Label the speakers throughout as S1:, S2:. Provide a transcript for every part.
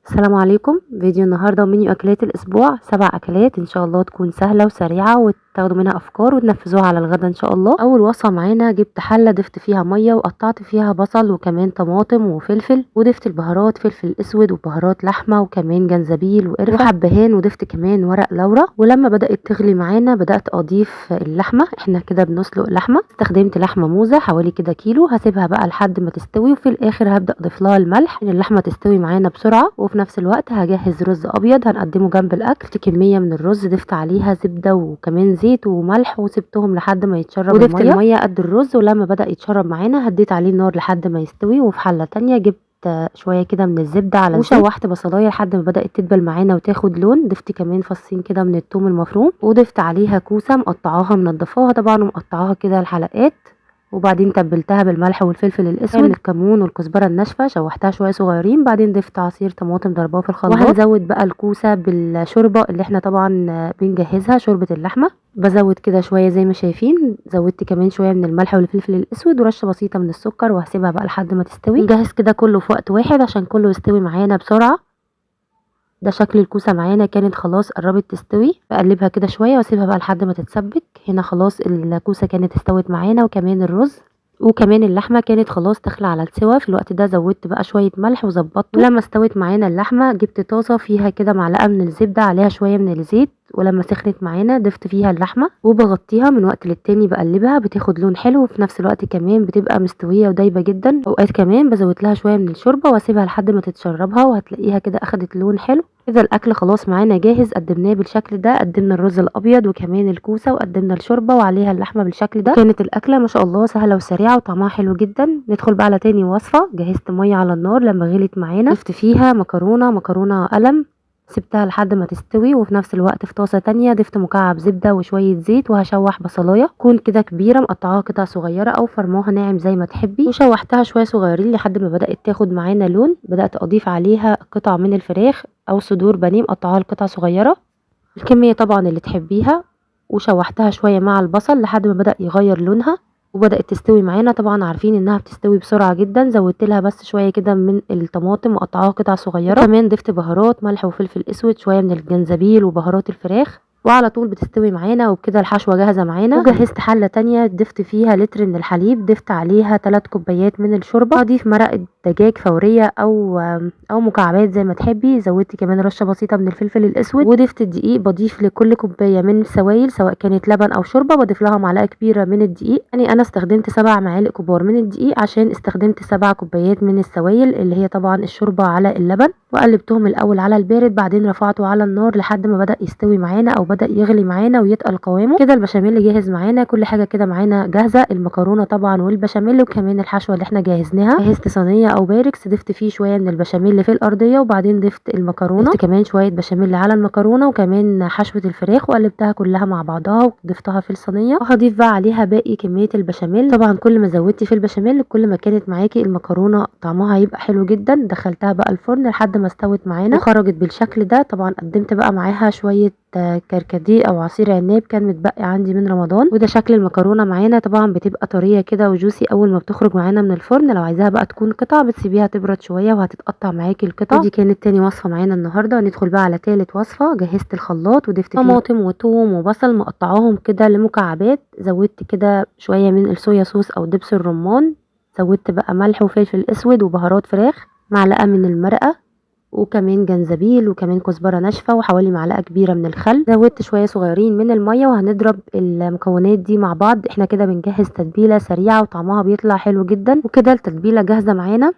S1: السلام عليكم. فيديو النهارده ومنيو اكلات الاسبوع 7 اكلات ان شاء الله تكون سهله وسريعه وتاخدوا منها افكار وتنفذوها على الغدا ان شاء الله. اول وصفه معانا جبت حله ضفت فيها ميه وقطعت فيها بصل وكمان طماطم وفلفل وضفت البهارات فلفل اسود وبهارات لحمه وكمان جنزبيل وقرفه وحبهان وضفت كمان ورق لورا. ولما بدات تغلي معانا بدات اضيف اللحمه. احنا كده بنسلق لحمه، استخدمت لحمه موزه حوالي كده كيلو، هسيبها بقى لحد ما تستوي وفي الاخر هبدا اضيف لها الملح ان اللحمه تستوي معانا بسرعه. وفي نفس الوقت هجهز رز ابيض هنقدمه جنب الاكل. في كميه من الرز ضفت عليها زبده وكمان زيت وملح وسبتهم لحد ما يتشرب وضفت الميه قد الرز. ولما بدا يتشرب معانا هديت عليه النار لحد ما يستوي. وفي حله تانية جبت شويه كده من الزبده على وشوحت بصلايه لحد ما بدات تدبل معانا وتاخد لون. ضفت كمان فصين كده من الثوم المفروم وضفت عليها كوسه مقطعاها منضفاها طبعا ومقطعاها كده لحلقات، وبعدين تبلتها بالملح والفلفل الاسود والكمون والكزبره الناشفه شوحتها شويه صغيرين. بعدين ضفت عصير طماطم ضرباه في الخلاط. وهنزود بقى الكوسه بالشوربه اللي احنا طبعا بنجهزها، شوربه اللحمه. بزود كده شويه زي ما شايفين، زودت كمان شويه من الملح والفلفل الاسود ورشه بسيطه من السكر وهسيبها بقى لحد ما تستوي. نجهز كده كله في وقت واحد عشان كله يستوي معانا بسرعه. ده شكل الكوسه معانا كانت خلاص قربت تستوي، بقلبها كده شويه واسيبها بقى لحد ما تتسبك. هنا خلاص الكوسه كانت استوت معانا وكمان الرز وكمان اللحمه كانت خلاص داخله على السوا. في الوقت ده زودت بقى شويه ملح وظبطته. ولما استوت معانا اللحمه جبت طاسه فيها كده معلقه من الزبده عليها شويه من الزيت، ولما سخنت معانا ضفت فيها اللحمه وبغطيها من وقت للتاني بقلبها بتاخد لون حلو وفي نفس الوقت كمان بتبقى مستويه ودايبه جدا. اوقات كمان بزود لها شويه من الشوربه واسيبها لحد ما تتشربها وهتلاقيها كده اخدت لون حلو. كده الاكل خلاص معانا جاهز، قدمناه بالشكل ده. قدمنا الرز الابيض وكمان الكوسه وقدمنا الشوربه وعليها اللحمه بالشكل ده. كانت الاكله ما شاء الله سهله وسريعه وطعمها حلو جدا. ندخل بقى على تاني وصفه. جهزت ميه على النار، لما غليت معانا ضفت فيها مكرونه قلم، سبتها لحد ما تستوي. وفي نفس الوقت في طاسه تانية ضفت مكعب زبده وشويه زيت وهشوح بصلايه تكون كده كبيره مقطعاها قطع صغيره او فرماها ناعم زي ما تحبي، وشوحتها شويه صغيرين لحد ما بدات تاخد معانا لون. بدات اضيف عليها قطع من الفراخ او صدور بانيه مقطعاها لقطع صغيره، الكميه طبعا اللي تحبيها. وشوحتها شويه مع البصل لحد ما بدا يغير لونها وبدات تستوي معانا. طبعا عارفين انها بتستوي بسرعه جدا. زودت لها بس شويه كده من الطماطم مقطعاها قطع صغيره، كمان ضفت بهارات ملح وفلفل اسود شويه من الجنزبيل وبهارات الفراخ وعلى طول بتستوي معانا. وبكده الحشوه جاهزه معانا. وجهزت حله تانية ضفت فيها لتر من الحليب، ضفت عليها 3 كوبايات من الشوربه. هضيف مرقه دجاج فوريه او مكعبات زي ما تحبي. زودت كمان رشه بسيطه من الفلفل الاسود وضفت الدقيق. بضيف لكل كوبايه من السوائل سواء كانت لبن او شوربه بضيف لها معلقه كبيره من الدقيق. يعني انا استخدمت 7 معالق كبار من الدقيق عشان استخدمت 7 كوبايات من السوائل اللي هي طبعا الشوربه على اللبن. وقلبتهم الاول على البارد، بعدين رفعته على النار لحد ما بدا يستوي معانا او بدا يغلي معانا ويتقل قوامه. كده البشاميل جاهز معانا، كل حاجه كده معانا جاهزه، المكرونه طبعا والبشاميل وكمان الحشوه اللي احنا جهزناها. جهزت صينيه او باركس ضفت فيه شويه من البشاميل في الارضيه وبعدين ضفت المكرونه. ضفت كمان شويه بشاميل على المكرونه وكمان حشوه الفراخ وقلبتها كلها مع بعضها وضفتها في الصينيه. وهضيف بقى عليها باقي كميه البشاميل. طبعا كل ما زودتي في البشاميل كل ما كانت معاكي المكرونه طعمها هيبقى حلو جدا. دخلتها بقى الفرن لحد ما استوت معانا وخرجت بالشكل ده. طبعا قدمت بقى معاها شويه كركديه او عصير عناب كان متبقي عندي من رمضان. وده شكل المكرونه معانا. طبعا بتبقى طريه كده وجوسي اول ما بتخرج معانا من الفرن. لو عايزاها بقى تكون قطع بتسيبيها تبرد شويه وهتتقطع معاكي القطع. ودي كانت تاني وصفه معانا النهارده. ندخل بقى على تالت وصفه. جهزت الخلاط وضفت فيه طماطم وثوم وبصل مقطعاهم كده لمكعبات. زودت كده شويه من الصويا صوص او دبس الرمان. زودت بقى ملح وفلفل اسود وبهارات فراخ، معلقه من المرقه وكمان جنزبيل وكمان كزبره ناشفه وحوالي معلقه كبيره من الخل. زودت شويه صغيرين من الميه وهنضرب المكونات دي مع بعض. احنا كده بنجهز تتبيله سريعه وطعمها بيطلع حلو جدا. وكده التتبيله جاهزه معانا.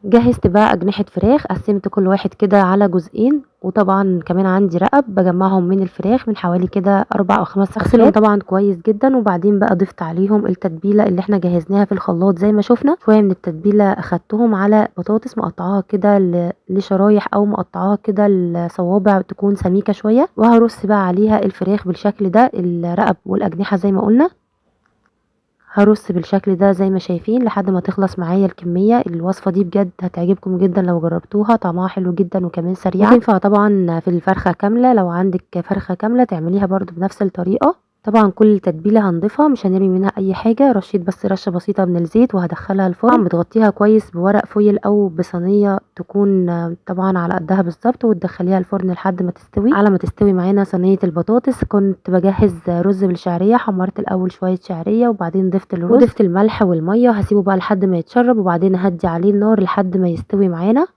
S1: جهزت بقى أجنحة فراخ، قسمت كل واحد كده على جزئين. وطبعا كمان عندي رقب بجمعهم من الفراخ من حوالي كده 4 أو 5 اغسلهم طبعا كويس جدا. وبعدين بقى ضفت عليهم التتبيله اللي احنا جهزناها في الخلاط زي ما شفنا. شويه من التتبيله اخدتهم على بطاطس مقطعاها كده لشرايح او مقطعاها كده لصوابع تكون سميكه شويه، وهرص بقى عليها الفراخ بالشكل ده، الرقب والاجنحه زي ما قلنا. هرص بالشكل ده زي ما شايفين لحد ما تخلص معايا الكميه. الوصفه دي بجد هتعجبكم جدا لو جربتوها، طعمها حلو جدا وكمان سريعه. وتنفع طبعا في الفرخه كامله، لو عندك فرخه كامله تعمليها برضو بنفس الطريقه. طبعا كل التتبيله هنضيفها، مش هنرمي منها اي حاجه، رشيت بس رشه بسيطه من الزيت وهدخلها الفرن. طبعا بتغطيها كويس بورق فويل او بصينيه تكون طبعا على قدها بالظبط، وتدخليها الفرن لحد ما تستوي. على ما تستوي معانا صينيه البطاطس كنت بجهز رز بالشعريه. حمرت الاول شويه شعريه وبعدين ضفت الرز وضفت الملح والميه، هسيبه بقى لحد ما يتشرب وبعدين هدي عليه النار لحد ما يستوي معانا.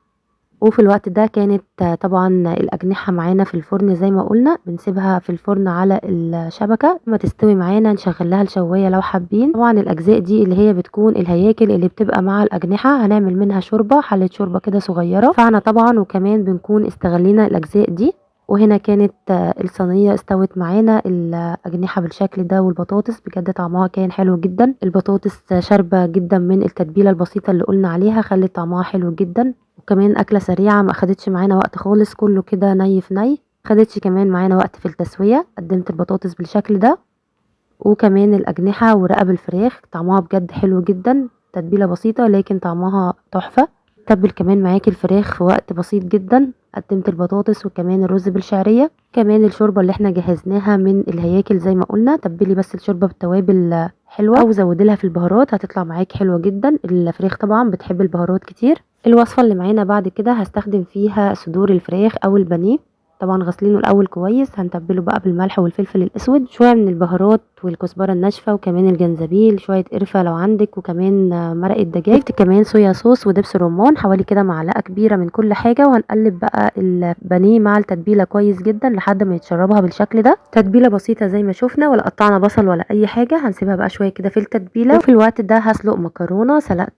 S1: وفي الوقت ده كانت طبعا الأجنحة معانا في الفرن زي ما قلنا، بنسيبها في الفرن على الشبكة لما تستوي معانا، نشغل لها الشواية لو حابين. طبعا الأجزاء دي اللي هي بتكون الهياكل اللي بتبقى مع الأجنحة هنعمل منها شوربة، حلة شوربة كده صغيرة فعنا طبعا، وكمان بنكون استغلينا الأجزاء دي. وهنا كانت الصينية استوت معانا الأجنحة بالشكل ده، والبطاطس بجد طعمها كان حلو جدا. البطاطس شاربة جدا من التتبيلة البسيطة اللي قلنا عليها، خلت طعمها حلو جدا. وكمان أكلة سريعة ما أخدتش معانا وقت خالص، كله كده ني في ني، خدتش كمان معانا وقت في التسوية. قدمت البطاطس بالشكل ده وكمان الأجنحة ورقب الفراخ، طعمها بجد حلو جدا، تتبيلة بسيطة لكن طعمها تحفة. تبل كمان معاكي الفراخ في وقت بسيط جدا. قدمت البطاطس وكمان الرز بالشعرية، كمان الشوربة اللي احنا جهزناها من الهياكل زي ما قلنا. تبلي بس الشوربة بالتوابل حلوة او زودي لها في البهارات هتطلع معاكي حلوة جدا. الفراخ طبعا بتحب البهارات كتير. الوصفة اللي معانا بعد كده هستخدم فيها صدور الفراخ او البانيه، طبعا غسلينه الاول كويس. هنتبله بقى بالملح والفلفل الاسود، شويه من البهارات والكزبره الناشفه وكمان الجنزبيل، شويه قرفه لو عندك، وكمان مرقه دجاج. جبت كمان صويا صوص ودبس رمان، حوالي كده معلقه كبيره من كل حاجه. وهنقلب بقى البانيه مع التتبيله كويس جدا لحد ما يتشربها بالشكل ده. تتبيله بسيطه زي ما شفنا، ولا قطعنا بصل ولا اي حاجه. هنسيبها بقى شويه كده في التتبيله. وفي الوقت ده هسلق مكرونه. سلقت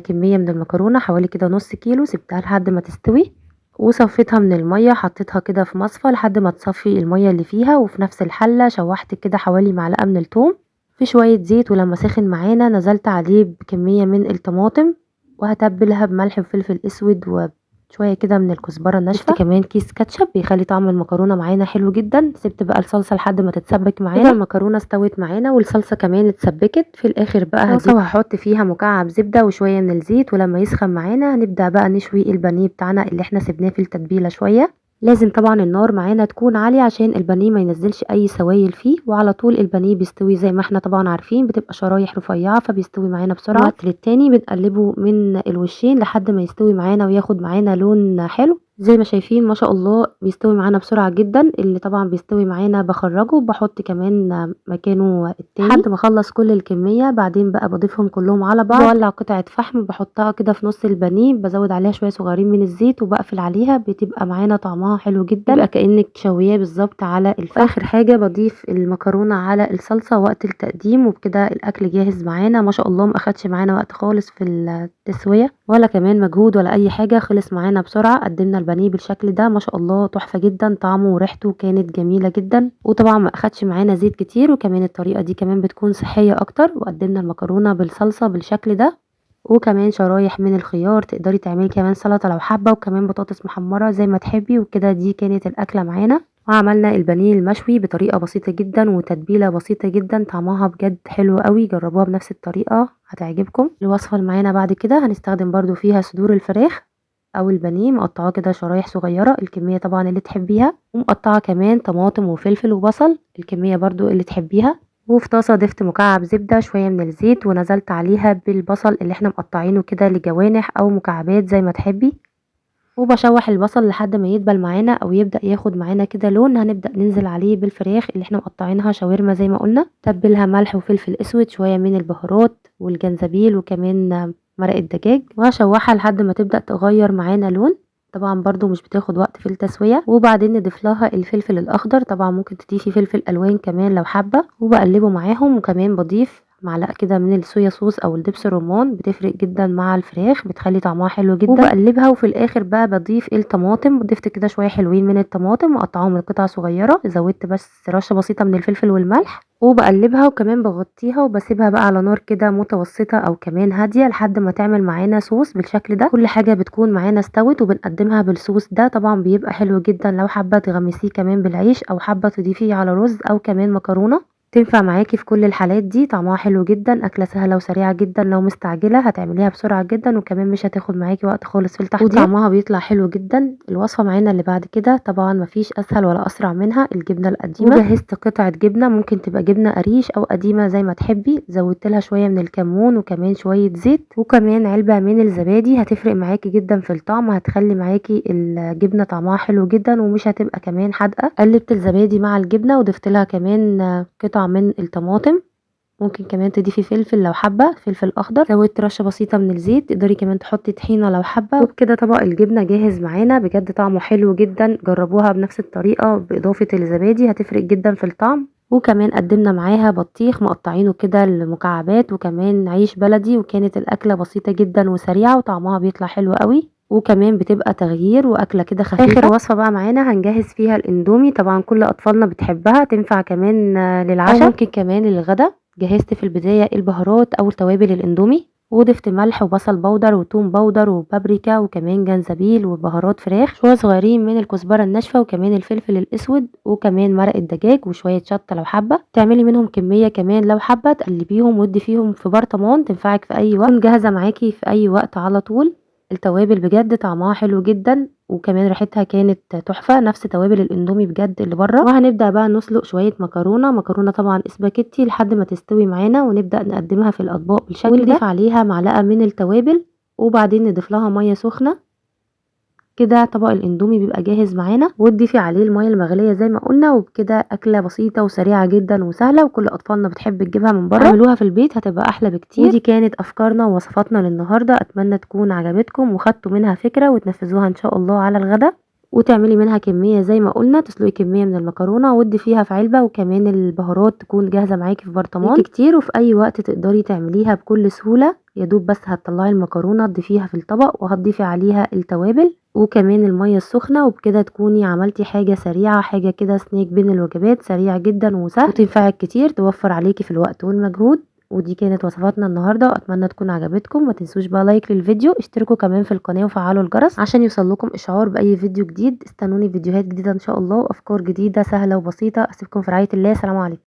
S1: كميه من المكرونه حوالي كده نص كيلو، سبتها لحد ما تستوي وصفيتها من المية. حطيتها كده في مصفى لحد ما تصفي المية اللي فيها، وفي نفس الحلة شوحت كده حوالي معلقة من الثوم في شوية زيت، ولما سخن معانا نزلت عليه بكمية من الطماطم وهتبلها بملح وفلفل اسود وشوية كده من الكزبرة الناشفة. ضفت كمان كيس كاتشب بيخلي طعم المكرونة معانا حلو جدا. سبت بقى الصلصة لحد ما تتسبك معانا. كده المكرونة استوت معانا والصلصة كمان اتسبكت. في الاخر بقى وهحط فيها مكعب زبدة وشوية من الزيت، ولما يسخن معانا هنبدأ بقى نشوي البانيه بتاعنا اللي احنا سيبناه في التتبيلة شوية. لازم طبعا النار معانا تكون عالية عشان البانيه ما ينزلش اي سوائل فيه، وعلى طول البانيه بيستوي زي ما احنا طبعا عارفين، بتبقى شرايح رفيعة فبيستوي معانا بسرعة. وقت للتاني بنقلبه من الوشين لحد ما يستوي معانا وياخد معانا لون حلو. زي ما شايفين ما شاء الله بيستوي معانا بسرعة جدا. اللي طبعا بيستوي معانا بخرجه وبحط كمان مكانه التاني لحد ما اخلص كل الكمية. بعدين بقى بضيفهم كلهم على بعض، بولع قطعة فحم بحطها كده في نص البانيه، بزود عليها شوية صغيرين من الزيت وبقفل عليها، بتبقى معانا طعمها حلو جدا، يبقى كأنك شوياه بالظبط على الفحم. اخر حاجة بضيف المكرونة على الصلصة وقت التقديم، وبكده الاكل جاهز معانا. ما شاء الله ما اخدش معانا وقت خالص في التسوية ولا كمان مجهود ولا اي حاجة، خلص معانا بسرعة. قدمنا البانيه بالشكل ده ما شاء الله تحفة جدا، طعمه وريحته كانت جميلة جدا، وطبعا ما اخدش معانا زيت كتير، وكمان الطريقة دي كمان بتكون صحية اكتر. وقدمنا المكرونة بالصلصة بالشكل ده وكمان شرايح من الخيار، تقدري تعملي كمان سلطة لو حابة، وكمان بطاطس محمرة زي ما تحبي. وكده دي كانت الاكلة معانا. وعملنا البانيه المشوي بطريقة بسيطة جدا وتتبيلة بسيطة جدا، طعمها بجد حلو قوي. جربوها بنفس الطريقة هتعجبكم. الوصفة اللي معانا بعد كده هنستخدم برضو فيها صدور الفراخ او البانيه، مقطعاه كده شرايح صغيرة الكمية طبعا اللي تحبيها، ومقطعة كمان طماطم وفلفل وبصل الكمية برضو اللي تحبيها. وفي طاسة ضفت مكعب زبدة شوية من الزيت ونزلت عليها بالبصل اللي احنا مقطعينه كده لجوانح او مكعبات زي ما تحبي، وبشوح البصل لحد ما يدبل معانا او يبدأ ياخد معانا كده لون. هنبدأ ننزل عليه بالفراخ اللي احنا مقطعينها شاورما زي ما قلنا. تبلها ملح وفلفل اسود، شوية من البهارات والجنزبيل وكمان مرقة دجاج، وهشوحها لحد ما تبدأ تغير معانا لون. طبعا برضو مش بتاخد وقت في التسوية. وبعدين نضيف لها الفلفل الاخضر، طبعا ممكن تضيفي فلفل الوان كمان لو حابة، وبقلبه معاهم. وكمان بضيف معلقة كده من الصويا صوص او الدبس الرمان، بتفرق جدا مع الفراخ بتخلي طعمها حلو جدا. وبقلبها وفي الاخر بقى بضيف الطماطم، ضفت كده شوية حلوين من الطماطم وقطعهم لقطع صغيرة، زودت بس رشة بسيطة من الفلفل والملح وبقلبها وكمان بغطيها وبسيبها بقى على نار كده متوسطة او كمان هادية لحد ما تعمل معانا صوص بالشكل ده. كل حاجة بتكون معانا استوت وبنقدمها بالصوص ده، طبعا بيبقى حلو جدا لو حابة تغمسيه كمان بالعيش او حابة تضيفيه على رز او كمان مكرونة. تنفع معاكي في كل الحالات دي، طعمها حلو جدا، اكله سهله وسريعه جدا، لو مستعجله هتعمليها بسرعه جدا وكمان مش هتاخد معاكي وقت خالص في التحضير وطعمها بيطلع حلو جدا. الوصفه معانا اللي بعد كده طبعا مفيش اسهل ولا اسرع منها، الجبنه القديمه. وجهزت قطعه جبنه، ممكن تبقى جبنه قريش او قديمه زي ما تحبي، زودت لها شويه من الكمون وكمان شويه زيت وكمان علبه من الزبادي، هتفرق معاكي جدا في الطعم، هتخلي معاكي الجبنه طعمها حلو جدا ومش هتبقى كمان حادقه. قلبت الزبادي مع الجبنه وضفت لها كمان قطع من الطماطم، ممكن كمان تضيفي فلفل لو حابه، فلفل اخضر. زودت رشه بسيطه من الزيت، تقدري كمان تحطي طحينه لو حابه. وبكده طبق الجبنه جاهز معانا، بجد طعمه حلو جدا، جربوها بنفس الطريقه باضافه الزبادي هتفرق جدا في الطعم. وكمان قدمنا معاها بطيخ مقطعينه كده لمكعبات وكمان عيش بلدي، وكانت الاكله بسيطه جدا وسريعه وطعمها بيطلع حلو قوي وكمان بتبقى تغيير واكله كده خفيفه. اخر وصفه بقى معانا هنجهز فيها الاندومي، طبعا كل اطفالنا بتحبها، تنفع كمان للعشاء ممكن كمان للغدا. جهزت في البدايه البهارات او توابل الاندومي، وضفت ملح وبصل بودر وتوم بودر وبابريكا وكمان جنزبيل وبهارات فراخ، شويه صغيرين من الكزبره الناشفه وكمان الفلفل الاسود وكمان مرق الدجاج وشويه شطه لو حابه. تعملي منهم كميه كمان لو حابه، تقلبيهم ودي فيهم في برطمان، تنفعك في اي وقت، جاهزه معاكي في اي وقت على طول. التوابل بجد طعمها حلو جدا وكمان ريحتها كانت تحفه، نفس توابل الاندومي بجد اللي بره. وهنبدا بقى نسلق شويه مكرونه طبعا اسباجيتي لحد ما تستوي معانا، ونبدا نقدمها في الاطباق بالشكل ده، ونضيف عليها معلقه من التوابل وبعدين نضيف لها ميه سخنه. كده طبق الاندومي بيبقى جاهز معانا، وتضيفي عليه الميه المغليه زي ما قلنا، وبكده اكله بسيطه وسريعه جدا وسهله وكل اطفالنا بتحب تجيبها من بره. اعملوها في البيت هتبقى احلى بكتير. ودي كانت افكارنا ووصفاتنا للنهارده، اتمنى تكون عجبتكم وخدتوا منها فكره وتنفذوها ان شاء الله على الغدا. وتعملي منها كميه زي ما قلنا، تسلقي كميه من المكرونه ودي فيها في علبه، وكمان البهارات تكون جاهزه معاكي في برطمان كتير، وفي اي وقت تقدري تعمليها بكل سهوله. يا دوب بس هتطلعي المكرونه تضيفيها في الطبق وهتضيفي عليها التوابل وكمان الميه السخنه، وبكده تكوني عملتي حاجه سريعه، حاجه كده سنيك بين الوجبات، سريع جدا وسهل وتنفعك كتير، توفر عليكي في الوقت والمجهود. ودي كانت وصفاتنا النهارده، اتمنى تكون عجبتكم. ما تنسوش بقى لايك للفيديو، اشتركوا كمان في القناه وفعلوا الجرس عشان يوصلكم اشعار باي فيديو جديد. استنوني فيديوهات جديده ان شاء الله وافكار جديده سهله وبسيطه. اسيبكم في رعايه الله، سلام عليكم.